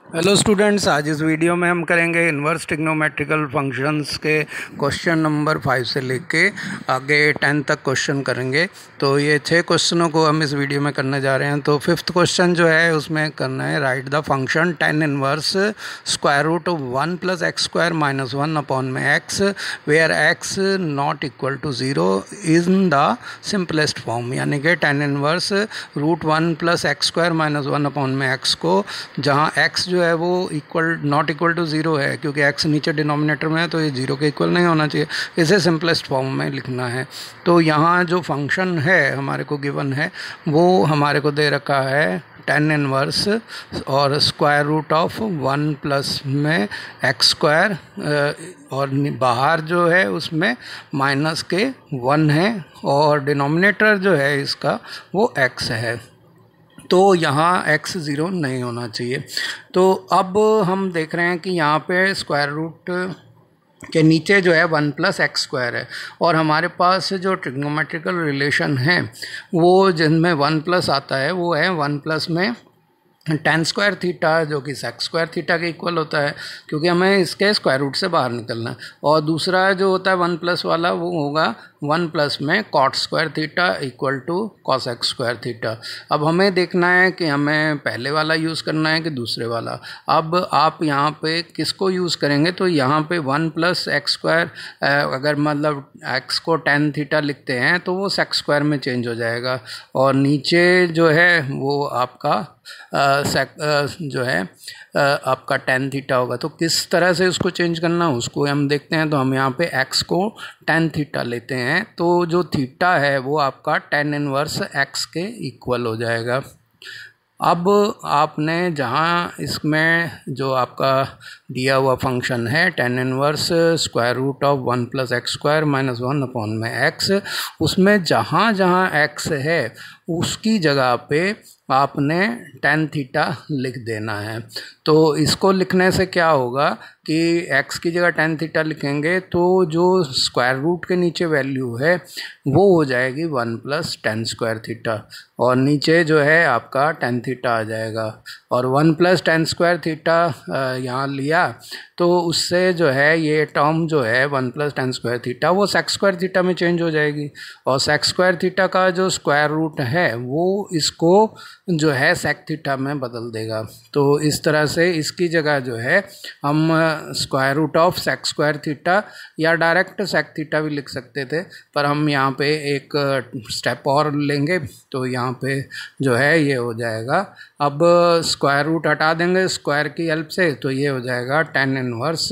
Hello students, आज इस video में हम करेंगे इन्वर्स ट्रिग्नोमेट्रिकल फंक्शंस के क्वेश्चन नंबर 5 से लेके आगे 10 तक क्वेश्चन करेंगे। तो ये 6 क्वेश्चनों को हम इस वीडियो में करने जा रहे हैं। तो फिफ्थ क्वेश्चन जो है उसमें करना है right the function tan inverse square root of 1 plus x square minus 1 upon में x where x not equal to 0 in the simplest form. यानी कि tan inverse root 1 plus x square minus 1 upon में x को जहाँ x जो है वो not equal to 0 है, क्योंकि x नीचे डिनोमिनेटर में है तो ये 0 के इक्वल नहीं होना चाहिए। इसे सिंपलेस्ट फॉर्म में लिखना है। तो यहाँ जो फंक्शन है हमारे को गिवन है वो हमारे को दे रखा है tan इनवर्स और स्क्वायर रूट ऑफ 1 प्लस में एक्स स्क्वायर और बाहर जो है उसमें माइनस के 1 है और डिनोमिनेटर जो है इसका वो x है। तो यहाँ x 0 नहीं होना चाहिए। तो अब हम देख रहे हैं कि यहाँ पे स्क्वायर रूट के नीचे जो है 1 प्लस एक्स स्क्वायर है और हमारे पास जो ट्रिग्नोमेट्रिकल रिलेशन है वो जिनमें 1 प्लस आता है वो है 1 प्लस में tan स्क्वायर थीटा जो कि सेक स्क्वायर थीटा के इक्वल होता है, क्योंकि हमें इसके स्क्वायर रूट से बाहर निकलना है। और दूसरा जो होता है 1 प्लस वाला वो होगा 1 प्लस में cot square theta equal to cos x square theta. अब हमें देखना है कि हमें पहले वाला यूज़ करना है कि दूसरे वाला। अब आप यहाँ पे किसको यूज़ करेंगे, तो यहाँ पे 1 प्लस एक्स स्क्वायर अगर मतलब एक्स को tan थीटा लिखते हैं तो वो सेक स्क्वायर में चेंज हो जाएगा और नीचे जो है वो आपका जो है आपका tan थीटा होगा। तो किस तरह से उसको चेंज करना उसको हम देखते हैं। तो हम यहाँ पे x को tan थीटा लेते हैं तो जो थीटा है वो आपका tan इनवर्स x के इक्वल हो जाएगा। अब आपने जहाँ इसमें जो आपका दिया हुआ फंक्शन है tan inverse square root of 1 plus x square minus 1 upon में x, उसमें जहाँ जहाँ x है उसकी जगह पे आपने tan थीटा लिख देना है। तो इसको लिखने से क्या होगा कि x की जगह tan थीटा लिखेंगे तो जो स्क्वायर रूट के नीचे वैल्यू है वो हो जाएगी 1 प्लस tan स्क्वायर थीटा और नीचे जो है आपका tan थीटा आ जाएगा। और 1 प्लस tan स्क्वायर थीटा यहाँ लिया तो उससे जो है ये टर्म जो है 1 प्लस tan स्क्वायर थीटा वो सेक स्क्वायर थीटा में चेंज हो जाएगी और सेक स्क्वायर थीटा का जो स्क्वायर रूट है वो इसको जो है सेक थीटा में बदल देगा। तो इस तरह से इसकी जगह जो है हम square root of sec square theta या डायरेक्ट सेक थीटा भी लिख सकते थे, पर हम यहाँ पे एक स्टेप और लेंगे तो यहाँ पे जो है ये हो जाएगा। अब स्क्वायर रूट हटा देंगे स्क्वायर की हेल्प से तो ये हो जाएगा tan इनवर्स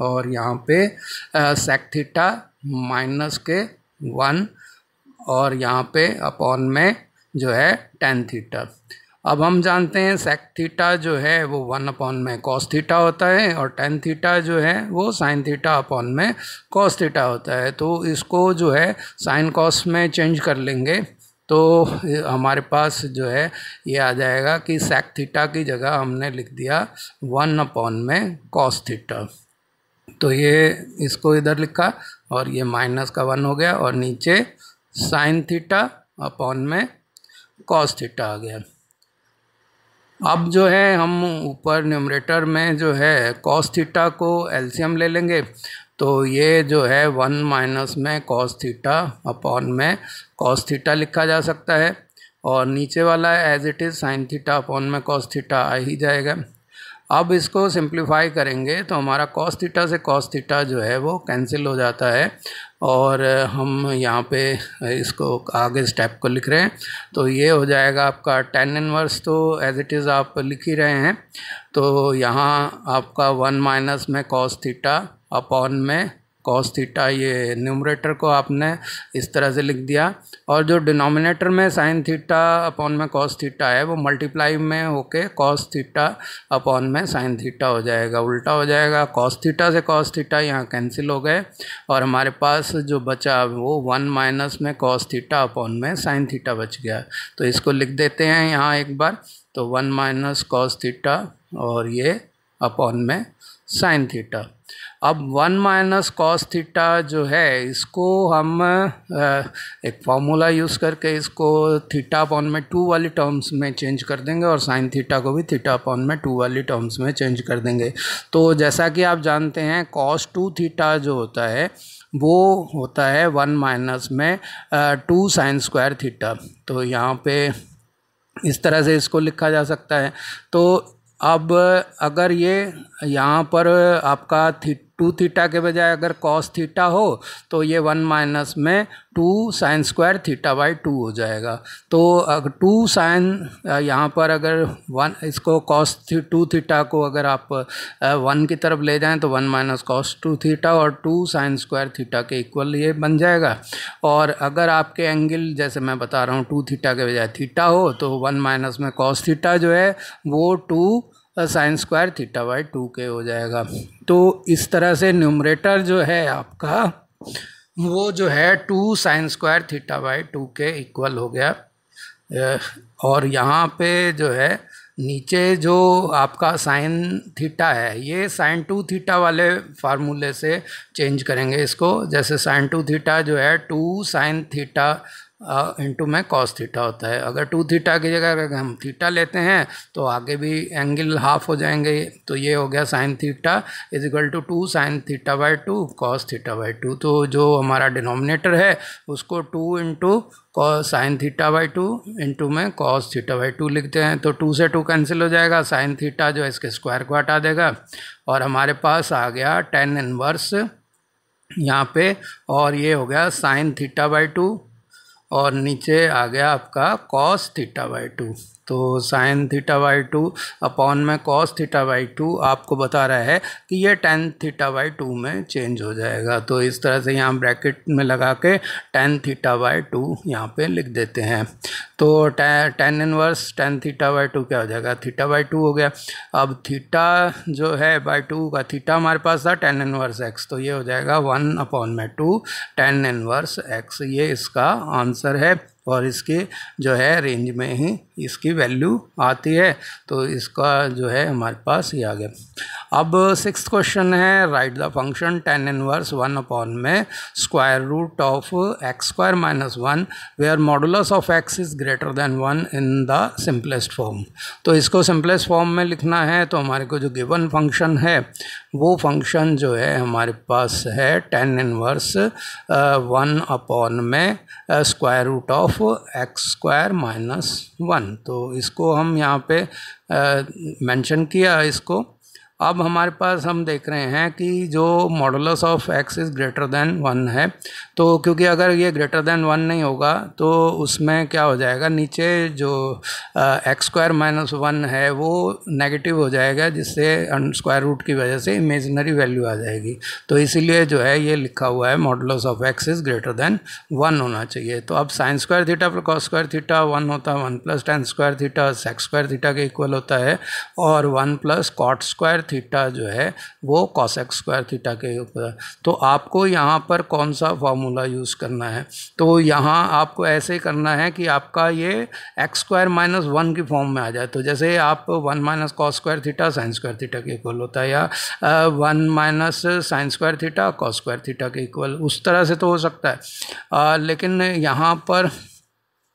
और यहाँ पे सेक थीटा माइनस के 1 और यहाँ पे अपॉन में जो है tan थीटा। अब हम जानते हैं सेक थीटा जो है वो 1 अपॉन में कॉस थीटा होता है और tan थीटा जो है वो साइन थीटा अपॉन में कॉस थीटा होता है। तो इसको जो है साइन कॉस में चेंज कर लेंगे तो हमारे पास जो है ये आ जाएगा कि सेक थीटा की जगह हमने लिख दिया 1 अपॉन में कॉस थीटा। तो ये इसको इधर लिखा और ये माइनस का 1 हो गया और नीचे साइन थीटा अपॉन में कॉस थीटा आ गया। अब जो है हम ऊपर न्यूमरेटर में जो है कॉस थीटा को एलसीएम ले लेंगे तो ये जो है 1 माइनस में कॉस थीटा अपॉन में कॉस थीटा लिखा जा सकता है और नीचे वाला as it is sine theta upon में कॉस थीटा आ ही जाएगा। अब इसको सिंप्लीफाई करेंगे तो हमारा कॉस थीटा से कॉस थीटा जो है वो कैंसिल हो जाता है और हम यहाँ पे इसको आगे स्टेप को लिख रहे हैं तो ये हो जाएगा आपका tan इनवर्स, तो एज इट इज़ आप लिख ही रहे हैं। तो यहाँ आपका 1 माइनस में कॉस थीटा अपॉन में कॉस थीटा, ये न्यूमरेटर को आपने इस तरह से लिख दिया और जो डिनोमिनेटर में साइन थीटा अपॉन में कॉस थीटा है वो मल्टीप्लाई में होके कॉस थीटा अपॉन में साइन थीटा हो जाएगा, उल्टा हो जाएगा। कॉस थीटा से कॉस थीटा यहाँ कैंसिल हो गए और हमारे पास जो बचा वो 1 माइनस में कॉस थीटा अपॉन में साइन थीटा बच गया। तो इसको लिख देते हैं यहाँ एक बार, तो 1 माइनस कॉस थीटा और ये अपॉन में साइन थीटा। अब 1 माइनस कॉस थीटा जो है इसको हम एक फार्मूला यूज़ करके इसको थीटा अपॉन में 2 वाली टर्म्स में चेंज कर देंगे और साइन थीटा को भी थीटा अपॉन में 2 वाली टर्म्स में चेंज कर देंगे। तो जैसा कि आप जानते हैं कॉस 2 थीटा जो होता है वो होता है 1 माइनस में 2 साइन स्क्वायर थीटा। तो यहाँ पे इस तरह से इसको लिखा जा सकता है। तो अब अगर ये यहाँ पर आपका 2 थीटा के बजाय अगर कॉस थीटा हो तो ये 1 माइनस में 2 साइन स्क्वायर थीटा बाई 2 हो जाएगा। तो अगर 2 साइन यहाँ पर अगर 1 इसको कॉस 2 थीटा को अगर आप 1 की तरफ ले जाएं तो 1 माइनस कॉस 2 थीटा और 2 साइन स्क्वायर थीटा के इक्वल ये बन जाएगा। और अगर आपके एंगल जैसे मैं बता रहा हूँ 2 थीटा के बजाय थीटा हो तो 1 माइनस में कॉस थीटा जो है वो 2 साइन स्क्वायर थीटा बाई 2 के हो जाएगा। तो इस तरह से न्यूमरेटर जो है आपका वो जो है 2 साइन स्क्वायर थीटा बाई 2 के इक्वल हो गया। और यहाँ पे जो है नीचे जो आपका साइन थीटा है ये साइन 2 थीटा वाले फार्मूले से चेंज करेंगे इसको। जैसे साइन 2 थीटा जो है 2 साइन थीटा इंटू में कॉस थीटा होता है। अगर 2 थीटा की जगह अगर हम थीटा लेते हैं तो आगे भी एंगल हाफ हो जाएंगे। तो ये हो गया sine theta is equal to 2 sine theta by 2 cos theta by 2। तो जो हमारा डिनोमिनेटर है उसको 2 into sine theta by 2 into में कॉस थीटा बाई 2 लिखते हैं। तो 2 से 2 कैंसिल हो जाएगा, साइन थीटा जो है इसके स्क्वायर को हटा देगा और हमारे पास आ गया tan इनवर्स यहाँ पे। और ये हो गया साइन थीटा बाई 2 और नीचे आ गया आपका कॉस थीटा बाई 2। तो साइन थीटा बाई 2 अपॉन में कॉस थीटा बाई 2 आपको बता रहा है कि ये tan थीटा बाई 2 में चेंज हो जाएगा। तो इस तरह से यहाँ ब्रैकेट में लगा के tan थीटा बाई 2 यहाँ पे लिख देते हैं। तो tan inverse tan theta by 2 क्या हो जाएगा, थीटा बाई 2 हो गया। अब थीटा जो है बाई 2 का थीटा हमारे पास था tan इनवर्स x, तो ये हो जाएगा 1 अपॉन में 2 tan इनवर्स x। ये इसका आंसर है और इसके जो है रेंज में ही इसकी वैल्यू आती है। तो इसका जो है हमारे पास ये आ गया। अब 6th क्वेश्चन है right the function tan inverse 1 upon में square root of x square minus 1 where modulus of x is greater than 1 in the simplest form. तो इसको सिंपलेस्ट फॉर्म में लिखना है तो हमारे को जो गिवन फंक्शन है वो फंक्शन जो है हमारे पास है tan इनवर्स 1 अपॉन में square root of x square minus 1। तो इसको हम यहाँ पे मेंशन किया इसको। अब हमारे पास हम देख रहे हैं कि जो modulus of x is greater than 1 है, तो क्योंकि अगर ये ग्रेटर देन 1 नहीं होगा तो उसमें क्या हो जाएगा, नीचे जो एक्स स्क्वायर माइनस 1 है वो नेगेटिव हो जाएगा, जिससे स्क्वायर रूट की वजह से इमेजिनरी वैल्यू आ जाएगी। तो इसीलिए जो है ये लिखा हुआ है modulus of x is greater than 1 होना चाहिए। तो अब साइन स्क्वायर थीटा पर कॉस स्क्वायर थीटा 1 होता है, 1 plus tan square theta sec square theta के इक्वल होता है, और 1 प्लस कॉट स्क्वायर थीटा जो है वो कॉसेक स्क्वायर थीटा के ऊपर। तो आपको यहाँ पर कौन सा फार्मूला यूज़ करना है, तो यहाँ आपको ऐसे करना है कि आपका ये एक्स स्क्वायर माइनस 1 की फॉर्म में आ जाए। तो जैसे आप 1 minus cos square theta sine square theta के इक्वल होता है, या 1 minus sine square theta cos square theta के इक्वल, उस तरह से तो हो सकता है। लेकिन यहाँ पर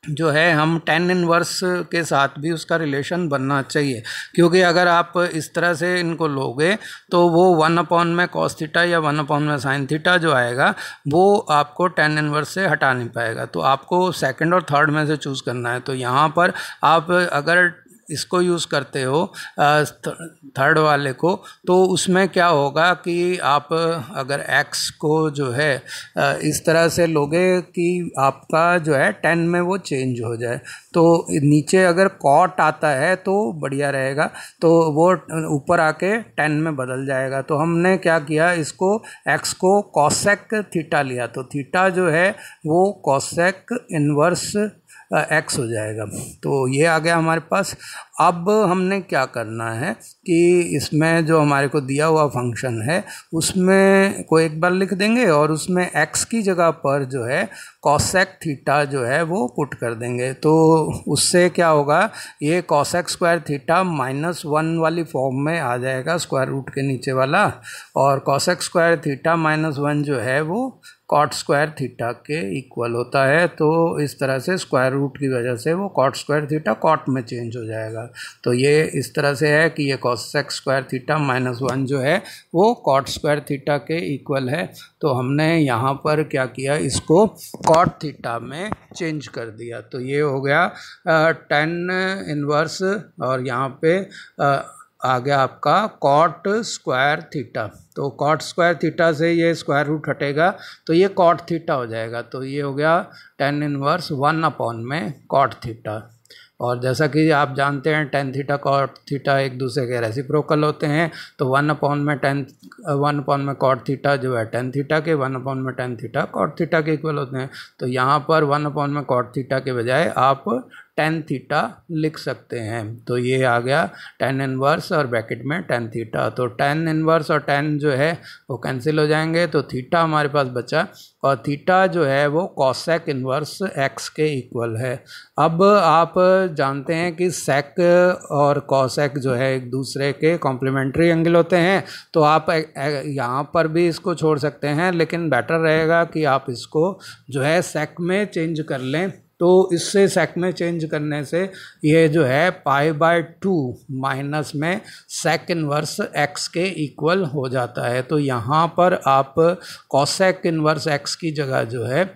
जो है हम tan इनवर्स के साथ भी उसका रिलेशन बनना चाहिए, क्योंकि अगर आप इस तरह से इनको लोगे तो वो 1 अपॉन में कॉस थीटा या 1 अपॉन में साइन थीटा जो आएगा वो आपको tan इनवर्स से हटा नहीं पाएगा। तो आपको सेकंड और थर्ड में से चूज़ करना है। तो यहाँ पर आप अगर इसको यूज़ करते हो थर्ड वाले को, तो उसमें क्या होगा कि आप अगर x को जो है इस तरह से लोगे कि आपका जो है 10 में वो चेंज हो जाए, तो नीचे अगर कॉट आता है तो बढ़िया रहेगा, तो वो ऊपर आके 10 में बदल जाएगा। तो हमने क्या किया, इसको x को कॉसेक थीटा लिया, तो थीटा जो है वो कॉसेक इनवर्स x हो जाएगा। तो ये आ गया हमारे पास। अब हमने क्या करना है कि इसमें जो हमारे को दिया हुआ फंक्शन है उसमें को एक बार लिख देंगे और उसमें x की जगह पर जो है कॉसेक थीटा जो है वो पुट कर देंगे। तो उससे क्या होगा, ये कॉसेक स्क्वायर थीटा -1 वाली फॉर्म में आ जाएगा स्क्वायर रूट के नीचे वाला, और कॉसेक स्क्वायर थीटा -1 जो है वो कॉट स्क्वायर थीटा के इक्वल होता है। तो इस तरह से स्क्वायर रूट की वजह से वो कॉट स्क्वायर थीटा कॉट में चेंज हो जाएगा। तो ये इस तरह से है कि ये कॉसेक स्क्वायर थीटा -1 जो है वो कॉट स्क्वायर थीटा के इक्वल है। तो हमने यहाँ पर क्या किया, इसको कॉट थीटा में चेंज कर दिया। तो ये हो गया tan इनवर्स, और यहाँ पे आ गया आपका कॉट स्क्वायर थीटा। तो कॉट स्क्वायर थीटा से ये स्क्वायर रूट हटेगा तो ये कॉट थीटा हो जाएगा। तो ये हो गया tan इनवर्स 1 में कॉट थीटा। और जैसा कि आप जानते हैं tan थीटा कॉट थीटा एक दूसरे के रेसिप्रोकल होते हैं। तो 1 में कॉट थीटा जो है tan थीटा के, 1 में tan थीटा कॉट थीटा के इक्वल होते हैं। तो यहाँ पर 1 में कॉट थीटा के बजाय आप tan थीटा लिख सकते हैं। तो ये आ गया tan इनवर्स और ब्रैकेट में tan थीटा। तो tan इनवर्स और tan जो है वो कैंसिल हो जाएंगे, तो थीटा हमारे पास बचा, और थीटा जो है वो कॉसेक इनवर्स x के इक्वल है। अब आप जानते हैं कि सेक और कॉसेक जो है एक दूसरे के कॉम्प्लीमेंट्री एंगल होते हैं। तो आप यहाँ पर भी इसको छोड़ सकते हैं, लेकिन बेटर रहेगा कि आप इसको जो है सेक में चेंज कर लें। तो इससे सेक में चेंज करने से ये जो है π/2 माइनस में सेक इनवर्स x के इक्वल हो जाता है। तो यहाँ पर आप कॉसेक इनवर्स x की जगह जो है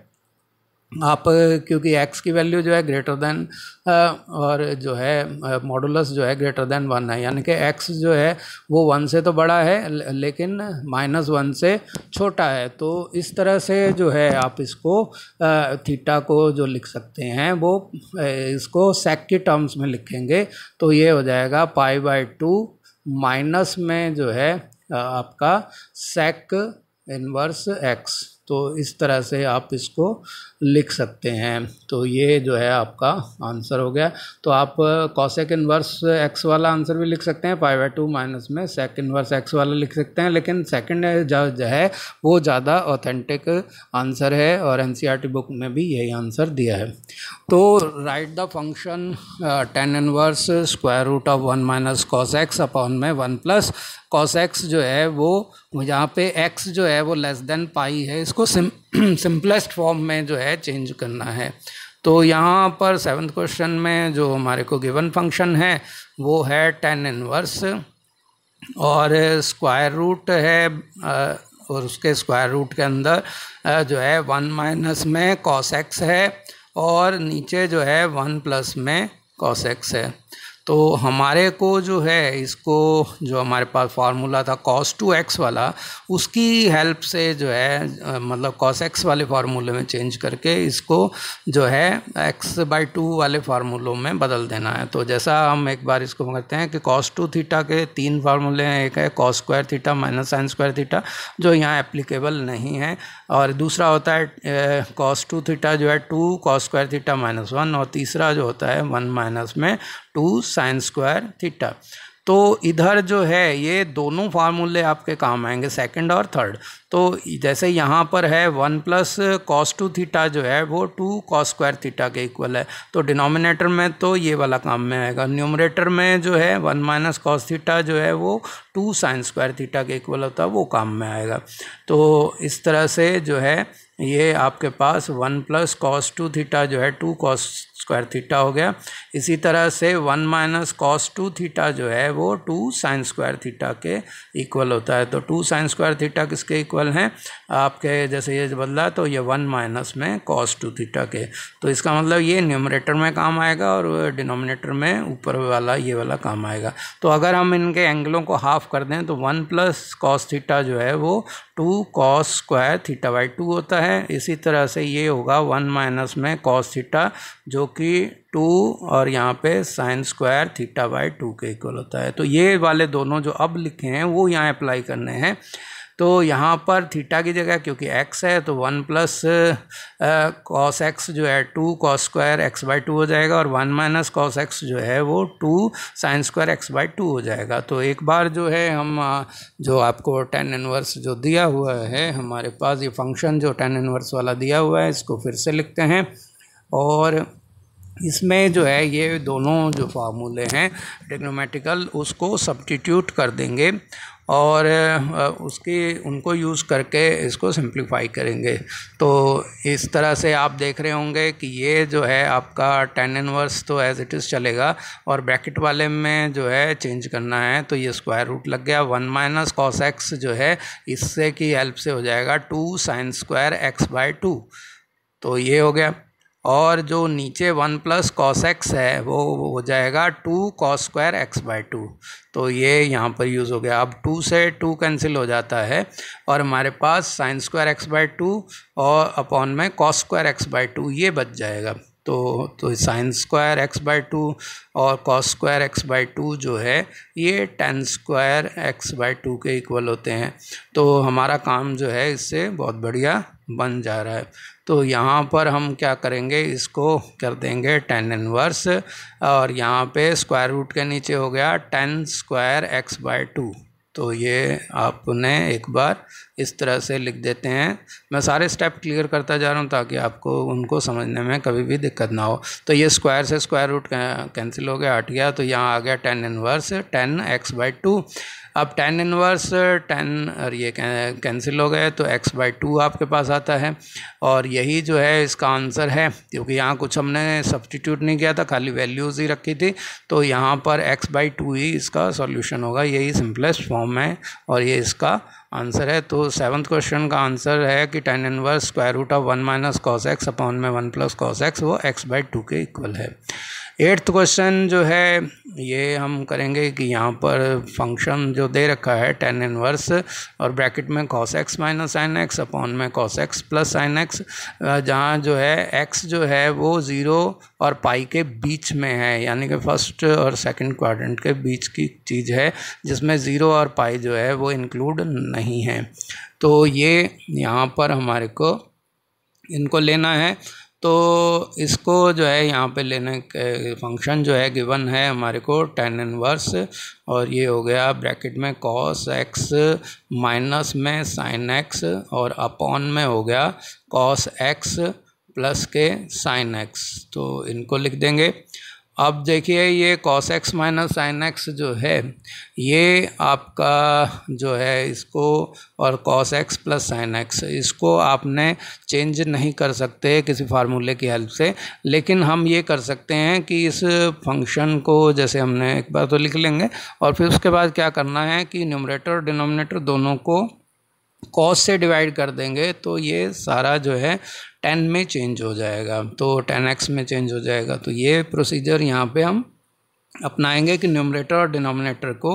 आप, क्योंकि x की वैल्यू जो है ग्रेटर देन और जो है मॉडुलस जो है ग्रेटर देन 1 है, यानी कि x जो है वो 1 से तो बड़ा है लेकिन -1 से छोटा है। तो इस तरह से जो है आप इसको थीटा को जो लिख सकते हैं वो इसको सेक की टर्म्स में लिखेंगे। तो ये हो जाएगा π/2 माइनस में जो है आपका सेक इनवर्स x। तो इस तरह से आप इसको लिख सकते हैं। तो ये जो है आपका आंसर हो गया। तो आप कॉसेक इनवर्स x वाला आंसर भी लिख सकते हैं, π/2 माइनस में सेक इनवर्स x वाला लिख सकते हैं, लेकिन सेकंड जो है वो ज़्यादा ऑथेंटिक आंसर है और एनसीईआरटी बुक में भी यही आंसर दिया है। तो write the function tan inverse square root of 1 minus cos x upon में 1 प्लस कॉस x जो है वो यहाँ पे x जो है वो लेस देन पाई है, इसको सिंपलेस्ट फॉर्म में जो है चेंज करना है। तो यहाँ पर 7th क्वेश्चन में जो हमारे को गिवन फंक्शन है वो है tan इनवर्स, और स्क्वायर रूट है और उसके स्क्वायर रूट के अंदर जो है 1 माइनस में कॉस x है, और नीचे जो है 1 प्लस में कॉस x है। तो हमारे को जो है इसको, जो हमारे पास फार्मूला था cos 2x वाला, उसकी हेल्प से जो है मतलब cos x वाले फार्मूले में चेंज करके इसको जो है x/2 वाले फार्मूलों में बदल देना है। तो जैसा हम एक बार इसको करते हैं कि cos 2 थीटा के 3 फार्मूले हैं। एक है cos square theta minus sine square theta जो यहाँ एप्लीकेबल नहीं है, और दूसरा होता है cos 2 थीटा जो है 2 cos स्क्वायर थीटा -1, और तीसरा जो होता है 1 माइनस में 2 साइन स्क्वायर थीटा। तो इधर जो है ये दोनों फार्मूले आपके काम आएंगे, सेकंड और थर्ड। तो जैसे यहाँ पर है 1 प्लस cos 2 थीटा जो है वो 2 cos स्क्वायर थीटा के इक्वल है, तो डिनोमिनेटर में तो ये वाला काम में आएगा। न्यूमरेटर में जो है 1 माइनस cos थीटा जो है वो 2 साइन स्क्वायर थीटा के इक्वल होता है, वो काम में आएगा। तो इस तरह से जो है ये आपके पास 1 प्लस cos 2 थीटा जो है 2 cos स्क्वायर थीटा हो गया। इसी तरह से 1 माइनस cos 2 थीटा जो है वो 2 साइन स्क्वायर थीटा के इक्वल होता है। तो 2 साइन स्क्वायर थीटा किसके इक्वल हैं आपके, जैसे ये बदला तो ये 1 माइनस में cos 2 थीटा के। तो इसका मतलब ये न्यूमरेटर में काम आएगा और डिनोमिनेटर में ऊपर वाला ये वाला काम आएगा। तो अगर हम इनके एंगलों को हाफ कर दें तो 1 प्लस cos थीटा जो है वो 2 cos स्क्वायर थीटा/2 होता है। इसी तरह से ये होगा 1 माइनस में cos थीटा जो कि 2 और यहाँ पे साइन स्क्वायर थीटा/2 के इक्वल होता है। तो ये वाले दोनों जो अब लिखे हैं वो यहाँ अप्लाई करने हैं। तो यहाँ पर थीटा की जगह क्योंकि x है तो 1 प्लस कॉस एक्स जो है 2 कॉस स्क्वायर एक्स बाई 2 हो जाएगा, और 1 माइनस कॉस एक्स जो है वो 2 साइन स्क्वायर एक्स बाई 2 हो जाएगा। तो एक बार जो है हम जो आपको tan इनवर्स जो दिया हुआ है हमारे पास, ये फंक्शन जो tan इनवर्स वाला दिया हुआ है, इसको फिर से लिखते हैं। और इसमें जो है ये दोनों जो फार्मूले हैं ट्रिग्नोमेट्रिकल उसको सब्स्टिट्यूट कर देंगे और उनको यूज़ करके इसको सिंप्लीफाई करेंगे। तो इस तरह से आप देख रहे होंगे कि ये जो है आपका tan इनवर्स तो एज इट इज़ चलेगा, और ब्रैकेट वाले में जो है चेंज करना है तो ये स्क्वायर रूट लग गया। 1 माइनस कॉस एक्स जो है इससे की हेल्प से हो जाएगा 2 साइन स्क्वायर एक्स बाई 2, तो ये हो गया। और जो नीचे 1 प्लस कॉस एक्स है वो हो जाएगा 2 कॉस स्क्वायर एक्स बाई 2, तो ये यहाँ पर यूज़ हो गया। अब 2 से 2 कैंसिल हो जाता है और हमारे पास साइन स्क्वायर एक्स बाई 2 और अपॉन में कॉस स्क्वायर एक्स बाई 2 ये बच जाएगा। तो साइन स्क्वायर एक्स बाई 2 और कॉस स्क्वायर एक्स बाई 2 जो है ये tan स्क्वायर एक्स बाई 2 के इक्वल होते हैं। तो हमारा काम जो है इससे बहुत बढ़िया बन जा रहा है। तो यहाँ पर हम क्या करेंगे, इसको कर देंगे tan इनवर्स, और यहाँ पे स्क्वायर रूट के नीचे हो गया tan स्क्वायर एक्स बाई 2। तो ये आपने एक बार इस तरह से लिख देते हैं। मैं सारे स्टेप क्लियर करता जा रहा हूँ ताकि आपको उनको समझने में कभी भी दिक्कत ना हो। तो ये स्क्वायर से स्क्वायर रूट कैंसिल हो गया, हट गया, तो यहाँ आ गया tan inverse tan x by 2। अब tan इनवर्स tan और ये कैंसिल हो गए तो x बाई 2 आपके पास आता है, और यही जो है इसका आंसर है। क्योंकि यहाँ कुछ हमने सब्स्टिट्यूट नहीं किया था, खाली वैल्यूज़ ही रखी थी, तो यहाँ पर x बाई 2 ही इसका सॉल्यूशन होगा। यही सिंपलेस्ट फॉर्म है और ये इसका आंसर है। तो 7th क्वेश्चन का आंसर है कि tan inverse square root of 1 minus cos x upon में 1 प्लस कॉस एक्स वो x बाई 2 के इक्वल है। 8th क्वेश्चन जो है ये हम करेंगे कि यहाँ पर फंक्शन जो दे रखा है tan इनवर्स और ब्रैकेट में cos x minus sine x upon में cos x plus sine x, जहाँ जो है x जो है वो 0 और पाई के बीच में है, यानी कि फर्स्ट और सेकंड क्वाड्रेंट के बीच की चीज़ है, जिसमें 0 और पाई जो है वो इंक्लूड नहीं है। तो ये यहाँ पर हमारे को इनको लेना है। तो इसको जो है यहाँ पे लेने के फंक्शन जो है गिवन है हमारे को tan इनवर्स, और ये हो गया ब्रैकेट में cos x माइनस में sin x और अपॉन में हो गया cos x प्लस के sin x। तो इनको लिख देंगे। अब देखिए ये cos x minus sine x जो है ये आपका जो है इसको, और cos x plus sine x इसको आपने चेंज नहीं कर सकते किसी फार्मूले की हेल्प से, लेकिन हम ये कर सकते हैं कि इस फंक्शन को जैसे हमने एक बार तो लिख लेंगे, और फिर उसके बाद क्या करना है कि न्यूमरेटर और डिनोमिनेटर दोनों को cos से डिवाइड कर देंगे, तो ये सारा जो है tan में चेंज हो जाएगा, तो tan x में चेंज हो जाएगा। तो ये प्रोसीजर यहाँ पे हम अपनाएंगे कि न्यूमरेटर और डिनोमिनेटर को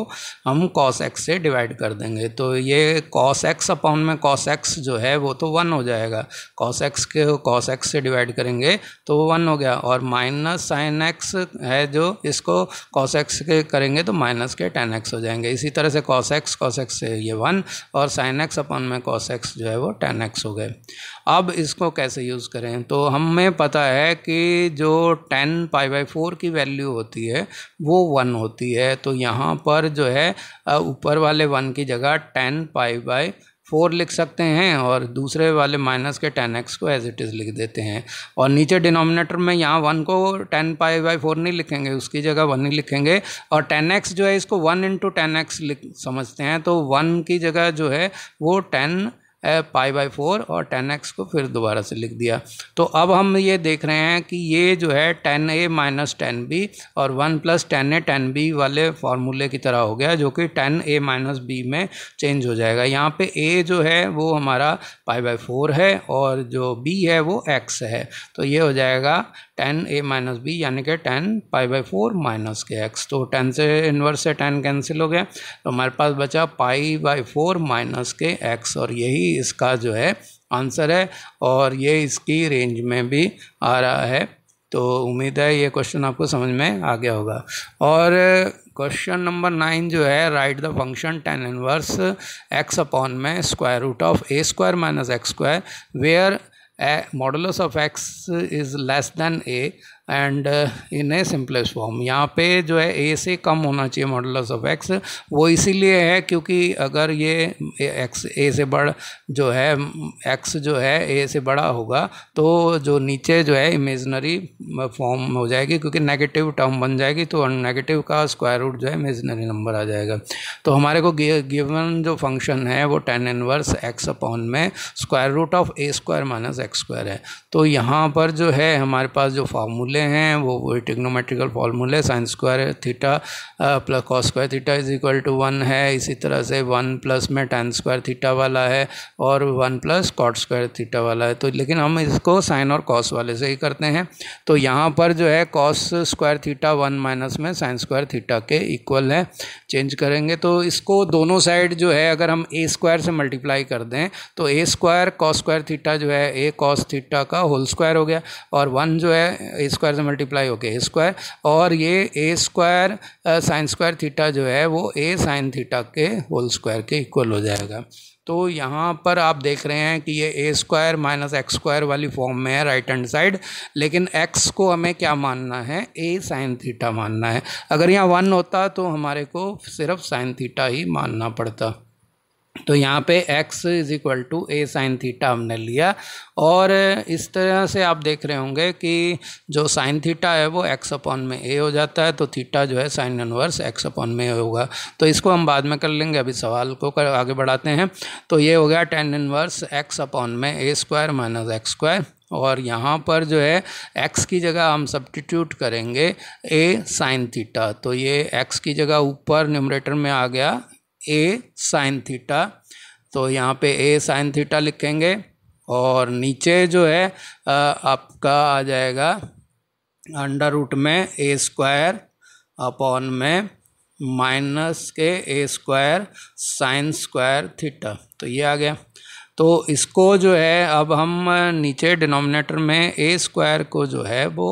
हम cos x से डिवाइड कर देंगे। तो ये cos x अपॉन में cos x जो है वो तो 1 हो जाएगा, cos x के cos x से डिवाइड करेंगे तो वो 1 हो गया, और माइनस साइन x है जो इसको cos x के करेंगे तो माइनस के tan x हो जाएंगे। इसी तरह से cos x से ये 1, और sin x अपॉन में cos x जो है वो tan x हो गए। अब इसको कैसे यूज़ करें, तो हमें पता है कि जो tan π/4 की वैल्यू होती है वो 1 होती है। तो यहाँ पर जो है ऊपर वाले 1 की जगह tan π/4 लिख सकते हैं, और दूसरे वाले माइनस के tan x को एज इट इज़ लिख देते हैं। और नीचे डिनोमिनेटर में यहाँ 1 को tan π/4 नहीं लिखेंगे, उसकी जगह 1 ही लिखेंगे, और tan x जो है इसको 1 इंटू tan x समझते हैं, तो 1 की जगह जो है वो tan π/4 और tan x को फिर दोबारा से लिख दिया। तो अब हम ये देख रहे हैं कि ये जो है tan a minus tan b और 1 plus tan a tan b वाले फार्मूले की तरह हो गया, जो कि tan a माइनस b में चेंज हो जाएगा। यहाँ पे a जो है वो हमारा π/4 है और जो b है वो x है, तो ये हो जाएगा tan a माइनस b यानी कि tan π/4 माइनस के x। तो tan से इन्वर्स से tan कैंसिल हो गया, तो हमारे पास बचा π/4 माइनस के x, और यही इसका जो है आंसर है, और ये इसकी रेंज में भी आ रहा है तो उम्मीद है ये क्वेश्चन आपको समझ में आ गया होगा। और क्वेश्चन नंबर 9 जो है, right the function tan inverse x upon में square root of a square minus x square where modulus of x is less than a and in a simplest form. यहाँ पे जो है a से कम होना चाहिए मॉडुलस ऑफ x, वो इसीलिए है क्योंकि अगर ये x a से बड़ा जो है x जो है a से बड़ा होगा तो जो नीचे जो है इमेजनरी फॉर्म हो जाएगी, क्योंकि नेगेटिव टर्म बन जाएगी, तो नेगेटिव का स्क्वायर रूट जो है इमेजनरी नंबर आ जाएगा। तो हमारे को गिवन जो फंक्शन है वो tan इनवर्स x अपॉन में square root of a square minus x square है। तो यहाँ पर जो है हमारे पास जो फार्मूले हैं वो ट्रिग्नोमेट्रिकल फार्मूले sine square theta plus cos square theta is equal to 1 है। इसी तरह से 1 प्लस में tan स्क्वायर थीटा वाला है और 1 प्लस कॉट स्क्वायर थीटा वाला है। तो लेकिन हम इसको साइन और कॉस वाले से ही करते हैं। तो यहाँ पर जो है कॉस स्क्वायर थीटा 1 माइनस में साइन स्क्वायर थीटा के इक्वल है। चेंज करेंगे तो इसको दोनों साइड जो है अगर हम a स्क्वायर से मल्टीप्लाई कर दें तो a square cos square theta जो है a कॉस थीटा का होल स्क्वायर हो गया, और 1 जो है a स्क्वायर से मल्टीप्लाई हो गया a स्क्वायर, और ये a square sine square theta जो है वो a साइन थीटा के होल स्क्वायर के इक्वल हो जाएगा। तो यहाँ पर आप देख रहे हैं कि ये a square minus x square वाली फॉर्म में है राइट हैंड साइड, लेकिन x को हमें क्या मानना है, a साइन थीटा मानना है। अगर यहाँ 1 होता तो हमारे को सिर्फ साइन थीटा ही मानना पड़ता। तो यहाँ पे x is equal to a sine theta हमने लिया, और इस तरह से आप देख रहे होंगे कि जो साइन थीटा है वो x अपॉन में a हो जाता है, तो थीटा जो है साइन इनवर्स x अपॉन में होगा। तो इसको हम बाद में कर लेंगे, अभी सवाल को आगे बढ़ाते हैं। तो ये हो गया tan इनवर्स x अपॉन में a square minus x square, और यहाँ पर जो है x की जगह हम सब्स्टिट्यूट करेंगे a साइन थीटा। तो ये x की जगह ऊपर न्यूमरेटर में आ गया a साइन थीटा, तो यहाँ पे a साइन थीटा लिखेंगे, और नीचे जो है आपका आ जाएगा अंडर रूट में a स्क्वायर अपॉन में माइनस के a square sine square theta. तो ये आ गया। तो इसको जो है अब हम नीचे डिनोमिनेटर में a स्क्वायर को जो है वो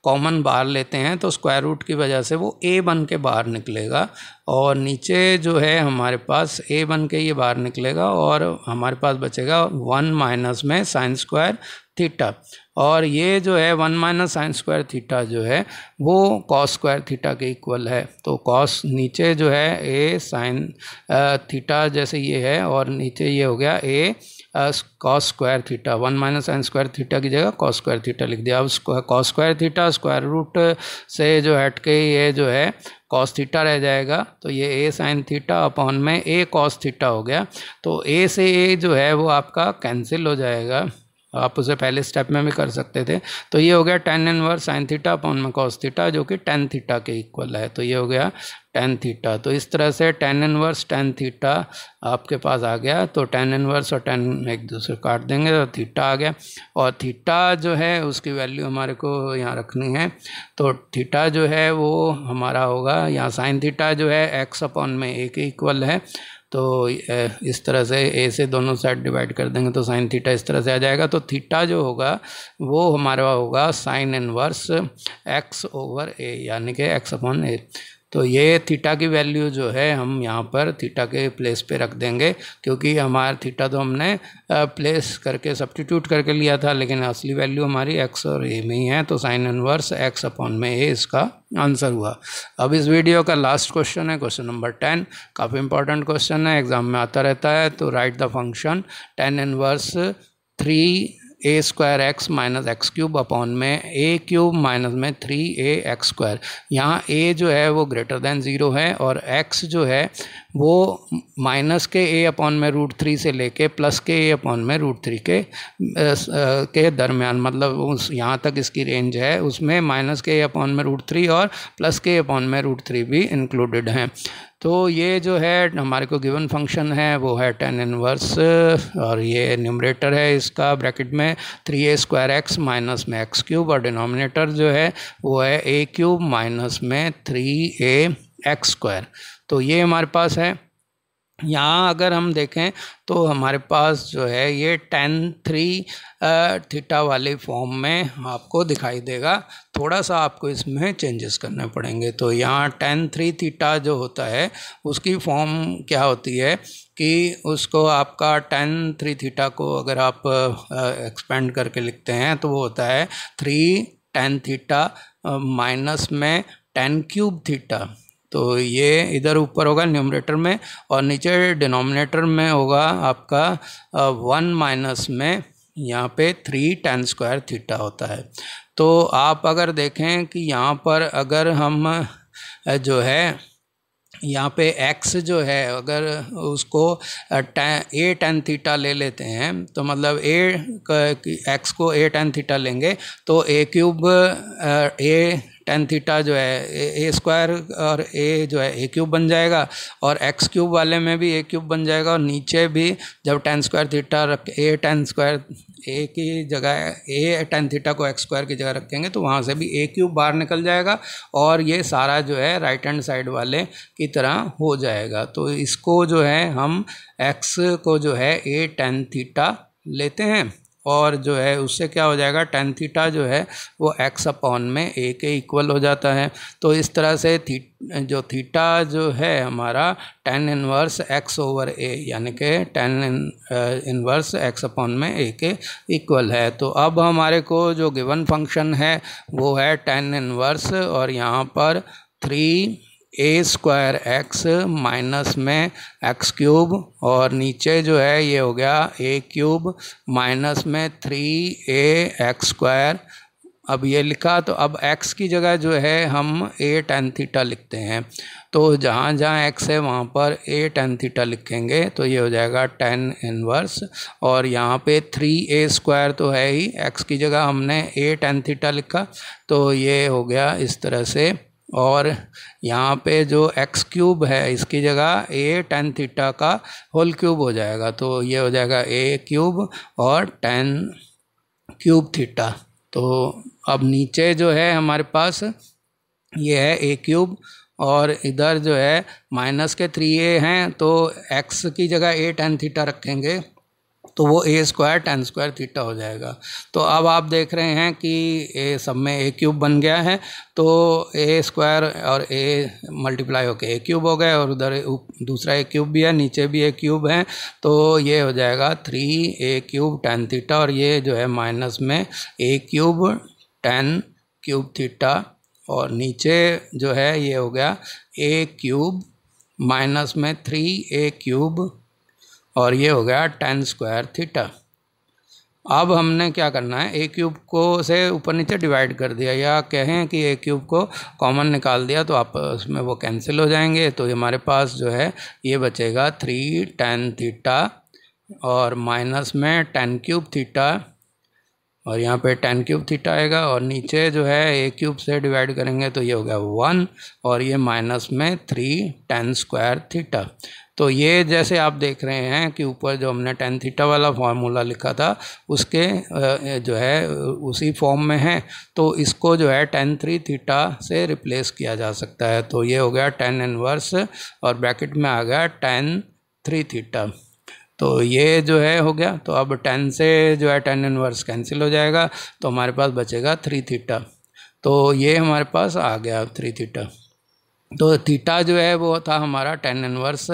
कॉमन बाहर लेते हैं, तो स्क्वायर रूट की वजह से वो a बन के बाहर निकलेगा, और नीचे जो है हमारे पास a बन के ये बाहर निकलेगा, और हमारे पास बचेगा 1 माइनस में साइन स्क्वायर थीटा, और ये जो है 1 माइनस साइन स्क्वायर थीटा जो है वो कॉस स्क्वायर थीटा के इक्वल है। तो कॉस नीचे जो है a साइन थीटा जैसे ये है, और नीचे ये हो गया a cos square theta, 1 minus sine square theta की जगह कॉस स्क्वायर थीटा लिख दिया। अब cos square theta square root से जो हट के ये जो है कॉस थीटा रह जाएगा, तो ये a साइन थीटा अपॉन में a कॉस थीटा हो गया। तो a से a जो है वो आपका कैंसिल हो जाएगा, आप उसे पहले स्टेप में भी कर सकते थे। तो ये हो गया tan inverse sine theta upon में कॉस थीटा, जो कि tan थीटा के इक्वल है। तो ये हो गया tan थीटा। तो इस तरह से tan इनवर्स tan थीटा आपके पास आ गया। तो tan इनवर्स और tan एक दूसरे काट देंगे तो थीटा आ गया, और थीटा जो है उसकी वैल्यू हमारे को यहाँ रखनी है। तो थीटा जो है वो हमारा होगा, यहाँ साइन थीटा जो है x अपॉन में a के इक्वल है। तो इस तरह से a से दोनों साइड डिवाइड कर देंगे तो साइन थीटा इस तरह से आ जाएगा। तो थीटा जो होगा वो हमारा होगा sine inverse x over a, यानी कि x अपॉन a। तो ये थीटा की वैल्यू जो है हम यहाँ पर थीटा के प्लेस पे रख देंगे, क्योंकि हमारा थीटा तो हमने प्लेस करके सब्स्टिट्यूट करके लिया था, लेकिन असली वैल्यू हमारी x और a में ही है। तो साइन इनवर्स x अपॉन में a इसका आंसर हुआ। अब इस वीडियो का लास्ट क्वेश्चन है क्वेश्चन नंबर 10। काफ़ी इंपॉर्टेंट क्वेश्चन है, एग्जाम में आता रहता है। तो write the function tan inverse 3a square x minus x cube upon में a क्यूब माइनस में 3a एक्स स्क्वायर। यहाँ a जो है वो ग्रेटर देन 0 है, और x जो है वो माइनस के a अपॉन में √3 से लेके प्लस के a अपॉन में √3 के दरमियान, मतलब उस यहाँ तक इसकी रेंज है, उसमें माइनस के a अपॉन में √3 और प्लस के a अपॉन में √3 भी इंक्लूडेड हैं। तो ये जो है हमारे को गिवन फंक्शन है वो है tan इनवर्स, और ये न्यूमरेटर है इसका ब्रैकेट में 3a स्क्वायर एक्स माइनस में एक्स क्यूब, और डिनोमिनेटर जो है वो है a क्यूब माइनस में 3a एक्स स्क्वायर। तो ये हमारे पास है। यहाँ अगर हम देखें तो हमारे पास जो है ये tan3 थीटा वाले फॉर्म में आपको दिखाई देगा। थोड़ा सा आपको इसमें चेंजेस करने पड़ेंगे। तो यहाँ tan3 थीटा जो होता है उसकी फॉर्म क्या होती है कि उसको आपका tan3 थीटा को अगर आप एक्सपेंड करके लिखते हैं तो वो होता है 3 tan थीटा माइनस में tan³ थीटा। तो ये इधर ऊपर होगा न्यूमरेटर में और नीचे डिनोमिनेटर में होगा आपका 1 माइनस में यहाँ पे 3 tan² थीटा होता है। तो आप अगर देखें कि यहाँ पर अगर हम जो है यहाँ पे x जो है अगर उसको a tan थीटा ले लेते हैं तो मतलब x को a tan थीटा लेंगे तो a³ tan थीटा जो है a² और a जो है a³ बन जाएगा और x³ वाले में भी a³ बन जाएगा और नीचे भी जब tan² थीटा रख a tan² a की जगह a tan थीटा को x² की जगह रखेंगे तो वहाँ से भी a³ बाहर निकल जाएगा और ये सारा जो है राइट हैंड साइड वाले की तरह हो जाएगा। तो इसको जो है हम x को जो है a tan थीटा लेते हैं और जो है उससे क्या हो जाएगा tan थीटा जो है वो x अपॉन में a के इक्वल हो जाता है। तो इस तरह से जो थीटा जो है हमारा tan inverse x over a यानी कि tan इनवर्स x अपॉन में a के इक्वल है। तो अब हमारे को जो गिवन फंक्शन है वो है tan इनवर्स और यहाँ पर 3a² x माइनस में x³ और नीचे जो है ये हो गया a³ माइनस में 3a² अब ये लिखा। तो अब x की जगह जो है हम a tan थीटा लिखते हैं। तो जहाँ जहाँ x है वहाँ पर a tan थीटा लिखेंगे तो ये हो जाएगा tan इनवर्स और यहाँ पे 3a² तो है ही, x की जगह हमने a tan थीटा लिखा तो ये हो गया इस तरह से। और यहाँ पे जो x³ है इसकी जगह a tan थीटा का होल क्यूब हो जाएगा तो ये हो जाएगा a³ और tan³ थीटा। तो अब नीचे जो है हमारे पास ये है a³ और इधर जो है माइनस के 3a हैं तो x की जगह a tan थीटा रखेंगे तो वो a² tan² थीटा हो जाएगा। तो अब आप देख रहे हैं कि a सब में a³ बन गया है तो a² और a मल्टीप्लाई होकर a³ हो गए और उधर दूसरा a³ भी है, नीचे भी a³ है तो ये हो जाएगा 3a³ tan थीटा और ये जो है माइनस में a³ tan³ थीटा और नीचे जो है ये हो गया a³ माइनस में 3a³ और ये हो गया tan² थीटा। अब हमने क्या करना है a³ को से ऊपर नीचे डिवाइड कर दिया या कहें कि a³ को कॉमन निकाल दिया तो आप उसमें वो कैंसिल हो जाएंगे। तो हमारे पास जो है ये बचेगा 3 tan थीटा और माइनस में tan³ थीटा और यहाँ पे tan³ थीटा आएगा और नीचे जो है a³ से डिवाइड करेंगे तो ये हो गया 1 और ये माइनस में 3 tan² थीटा। तो ये जैसे आप देख रहे हैं कि ऊपर जो हमने tan थीटा वाला फार्मूला लिखा था उसके जो है उसी फॉर्म में है तो इसको जो है tan3 थीटा से रिप्लेस किया जा सकता है। तो ये हो गया tan इनवर्स और ब्रैकेट में आ गया tan3 थीटा। तो ये जो है हो गया। तो अब tan से जो है tan इनवर्स कैंसिल हो जाएगा तो हमारे पास बचेगा 3 थीटा। तो ये हमारे पास आ गया 3 थीटा। तो थीटा जो है वो था हमारा tan inverse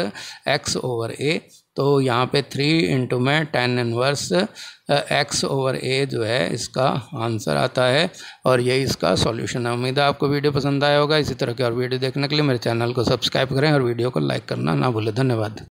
x over a। तो यहाँ पे 3 इंटू में tan inverse x over a जो है इसका आंसर आता है और यही इसका सॉल्यूशन है। उम्मीद है आपको वीडियो पसंद आया होगा। इसी तरह के और वीडियो देखने के लिए मेरे चैनल को सब्सक्राइब करें और वीडियो को लाइक करना ना भूलें। धन्यवाद।